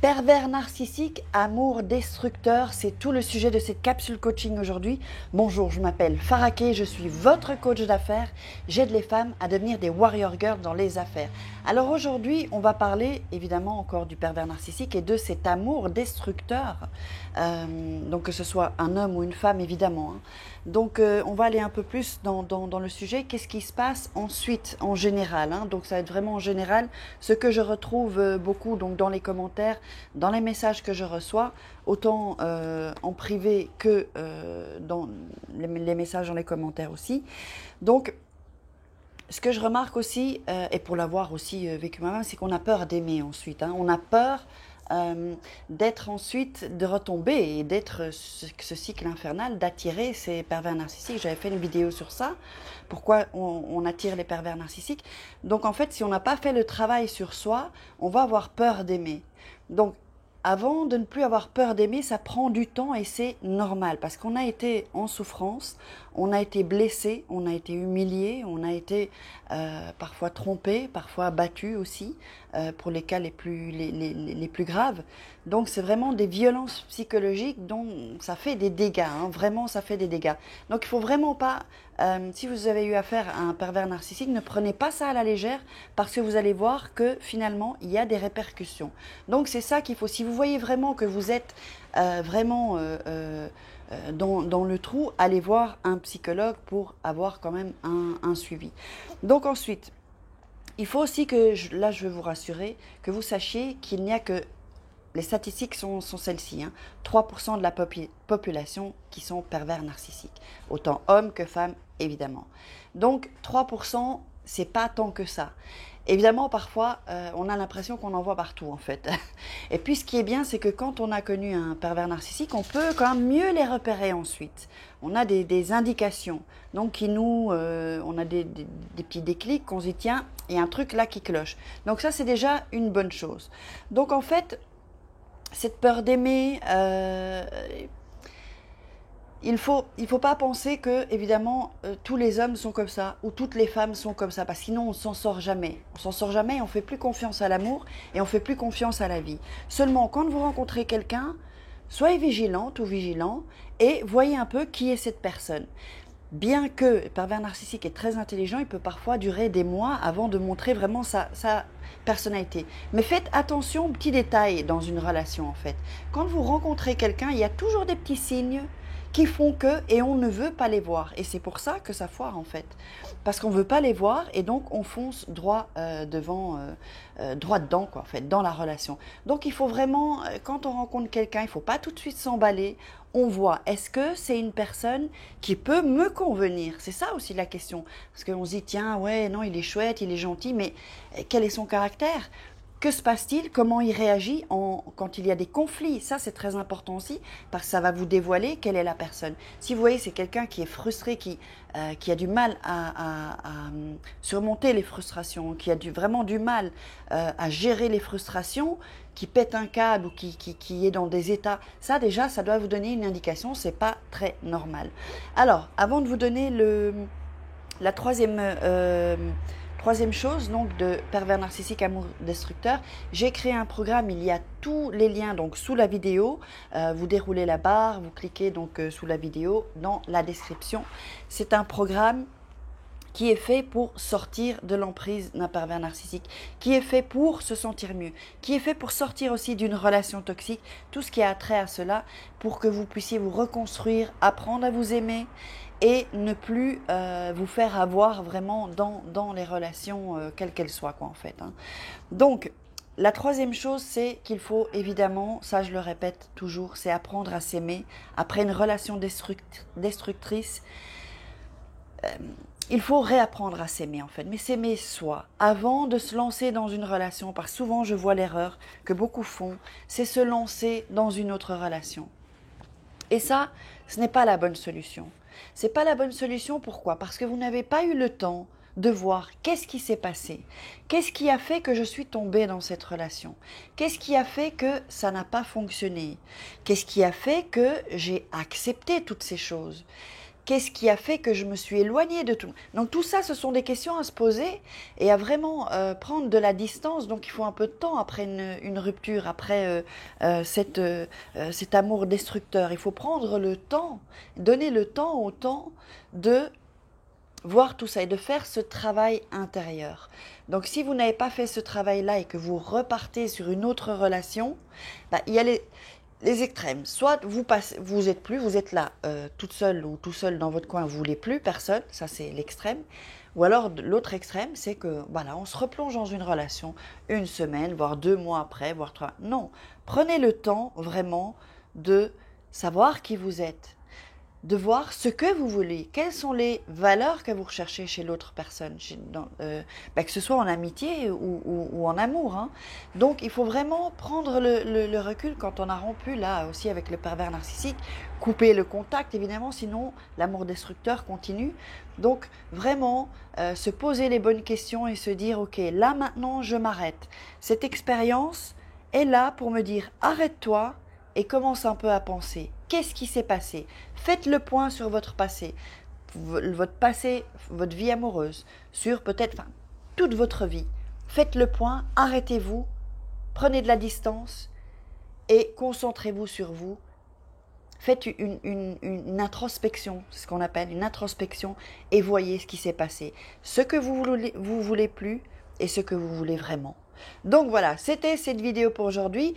Pervers narcissique, amour destructeur, c'est tout le sujet de cette capsule coaching aujourd'hui. Bonjour, je m'appelle Faraké, je suis votre coach d'affaires. J'aide les femmes à devenir des warrior girls dans les affaires. Alors aujourd'hui, on va parler évidemment encore du pervers narcissique et de cet amour destructeur. Donc que ce soit un homme ou une femme évidemment. Donc on va aller un peu plus dans le sujet. Qu'est-ce qui se passe ensuite en général, Donc ça va être vraiment en général ce que je retrouve beaucoup donc, dans les commentaires, dans les messages que je reçois, autant en privé que dans les messages dans les commentaires aussi. Donc ce que je remarque aussi, et pour l'avoir aussi vécu moi-même, c'est qu'on a peur d'aimer ensuite. On a peur d'être ensuite, de retomber et d'être ce cycle infernal, d'attirer ces pervers narcissiques. J'avais fait une vidéo sur ça, pourquoi on attire les pervers narcissiques. Donc en fait, si on n'a pas fait le travail sur soi, on va avoir peur d'aimer. Donc avant de ne plus avoir peur d'aimer, ça prend du temps et c'est normal parce qu'on a été en souffrance, on a été blessé, on a été humilié, on a été parfois trompé, parfois battu aussi, pour les cas les plus graves. Donc c'est vraiment des violences psychologiques dont ça fait des dégâts, vraiment ça fait des dégâts. Donc il ne faut vraiment pas, si vous avez eu affaire à un pervers narcissique, ne prenez pas ça à la légère parce que vous allez voir que finalement il y a des répercussions. Donc c'est ça qu'il faut, si vous voyez vraiment que vous êtes vraiment dans le trou, allez voir un psychologue pour avoir quand même un suivi. Donc ensuite, il faut aussi que, là je veux vous rassurer, que vous sachiez qu'il n'y a que, les statistiques sont celles-ci, 3% de la population qui sont pervers narcissiques, autant hommes que femmes évidemment. Donc 3%, c'est pas tant que ça. Évidemment, parfois, on a l'impression qu'on en voit partout, en fait. Et puis, ce qui est bien, c'est que quand on a connu un pervers narcissique, on peut quand même mieux les repérer ensuite. On a des indications. Donc, qui nous, on a des petits déclics, qu'on se dit, tiens, il y a un truc là qui cloche. Donc, ça, c'est déjà une bonne chose. Donc, en fait, cette peur d'aimer... il faut pas penser que, évidemment, tous les hommes sont comme ça, ou toutes les femmes sont comme ça, parce que sinon on s'en sort jamais. On s'en sort jamais et on fait plus confiance à l'amour et on fait plus confiance à la vie. Seulement, quand vous rencontrez quelqu'un, soyez vigilante ou vigilant et voyez un peu qui est cette personne. Bien que le pervers narcissique est très intelligent, il peut parfois durer des mois avant de montrer vraiment sa personnalité. Mais faites attention aux petits détails dans une relation en fait. Quand vous rencontrez quelqu'un, il y a toujours des petits signes qui font que, et on ne veut pas les voir. Et c'est pour ça que ça foire en fait. Parce qu'on ne veut pas les voir et donc on fonce droit droit dedans quoi, en fait, dans la relation. Donc il faut vraiment, quand on rencontre quelqu'un, il ne faut pas tout de suite s'emballer. On voit, est-ce que c'est une personne qui peut me convenir? C'est ça aussi la question. Parce qu'on se dit, tiens, ouais, non, il est chouette, il est gentil, mais quel est son caractère? Que se passe-t-il? Comment il réagit quand il y a des conflits? Ça, c'est très important aussi, parce que ça va vous dévoiler quelle est la personne. Si vous voyez, c'est quelqu'un qui est frustré, qui a du mal à surmonter les frustrations, qui a vraiment du mal à gérer les frustrations, qui pète un câble ou qui est dans des états, ça déjà, ça doit vous donner une indication, c'est pas très normal. Alors, avant de vous donner la troisième chose, donc de pervers narcissique amour destructeur, j'ai créé un programme, il y a tous les liens donc sous la vidéo, vous déroulez la barre, vous cliquez donc sous la vidéo dans la description. C'est un programme qui est fait pour sortir de l'emprise d'un pervers narcissique, qui est fait pour se sentir mieux, qui est fait pour sortir aussi d'une relation toxique, tout ce qui a trait à cela, pour que vous puissiez vous reconstruire, apprendre à vous aimer et ne plus vous faire avoir vraiment dans les relations, quelles qu'elles soient, quoi, en fait. Donc, la troisième chose, c'est qu'il faut évidemment, ça je le répète toujours, c'est apprendre à s'aimer après une relation destructrice. Il faut réapprendre à s'aimer en fait, mais s'aimer soi, avant de se lancer dans une relation, parce que souvent je vois l'erreur que beaucoup font, c'est se lancer dans une autre relation. Et ça, ce n'est pas la bonne solution. C'est pas la bonne solution, pourquoi? Parce que vous n'avez pas eu le temps de voir qu'est-ce qui s'est passé, qu'est-ce qui a fait que je suis tombée dans cette relation, qu'est-ce qui a fait que ça n'a pas fonctionné, qu'est-ce qui a fait que j'ai accepté toutes ces choses. Qu'est-ce qui a fait que je me suis éloignée de tout? Donc tout ça, ce sont des questions à se poser et à vraiment prendre de la distance. Donc il faut un peu de temps après une rupture, après cet amour destructeur. Il faut prendre le temps, donner le temps au temps de voir tout ça et de faire ce travail intérieur. Donc si vous n'avez pas fait ce travail-là et que vous repartez sur une autre relation, il y a les extrêmes. Soit vous êtes plus, vous êtes là toute seule ou tout seul dans votre coin, vous voulez plus personne, ça c'est l'extrême. Ou alors l'autre extrême, c'est que voilà, on se replonge dans une relation une semaine, voire 2 mois après, voire 3. Non, prenez le temps vraiment de savoir qui vous êtes, de voir ce que vous voulez, quelles sont les valeurs que vous recherchez chez l'autre personne, que ce soit en amitié ou en amour. Hein. Donc il faut vraiment prendre le recul quand on a rompu, là aussi avec le pervers narcissique, couper le contact évidemment, sinon l'amour destructeur continue. Donc vraiment se poser les bonnes questions et se dire ok, là maintenant je m'arrête. Cette expérience est là pour me dire arrête-toi et commence un peu à penser. Qu'est-ce qui s'est passé? Faites le point sur votre passé, votre vie amoureuse, sur peut-être toute votre vie. Faites le point, arrêtez-vous, prenez de la distance et concentrez-vous sur vous. Faites une introspection, c'est ce qu'on appelle une introspection, et voyez ce qui s'est passé. Ce que vous voulez plus et ce que vous voulez vraiment. Donc voilà, c'était cette vidéo pour aujourd'hui.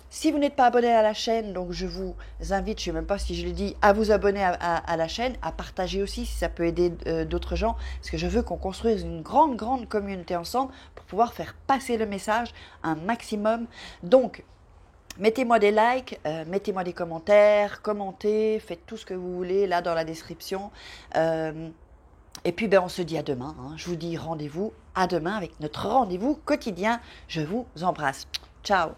Si vous n'êtes pas abonné à la chaîne, donc je vous invite, je ne sais même pas si je l'ai dit, à vous abonner à la chaîne, à partager aussi si ça peut aider d'autres gens, parce que je veux qu'on construise une grande communauté ensemble pour pouvoir faire passer le message un maximum. Donc, mettez-moi des likes, mettez-moi des commentaires, commentez, faites tout ce que vous voulez là dans la description. Et puis on se dit à demain, hein. Je vous dis rendez-vous à demain avec notre rendez-vous quotidien. Je vous embrasse. Ciao.